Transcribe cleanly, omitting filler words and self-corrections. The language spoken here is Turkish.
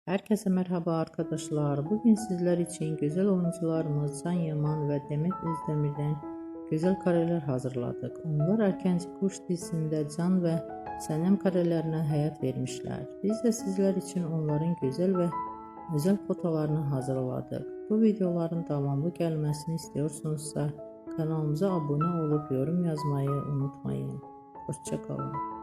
Herkese merhaba arkadaşlar. Bugün sizler için güzel oyuncularımız Can Yaman ve Demet Özdemir'den güzel kareler hazırladık. Onlar Erkenci Kuş dizisinde Can ve Senem karelerine hayat vermişler. Biz de sizler için onların güzel ve özel fotolarını hazırladık. Bu videoların devamlı gelmesini istiyorsunuzsa kanalımıza abone olup yorum yazmayı unutmayın. Hoşça kalın.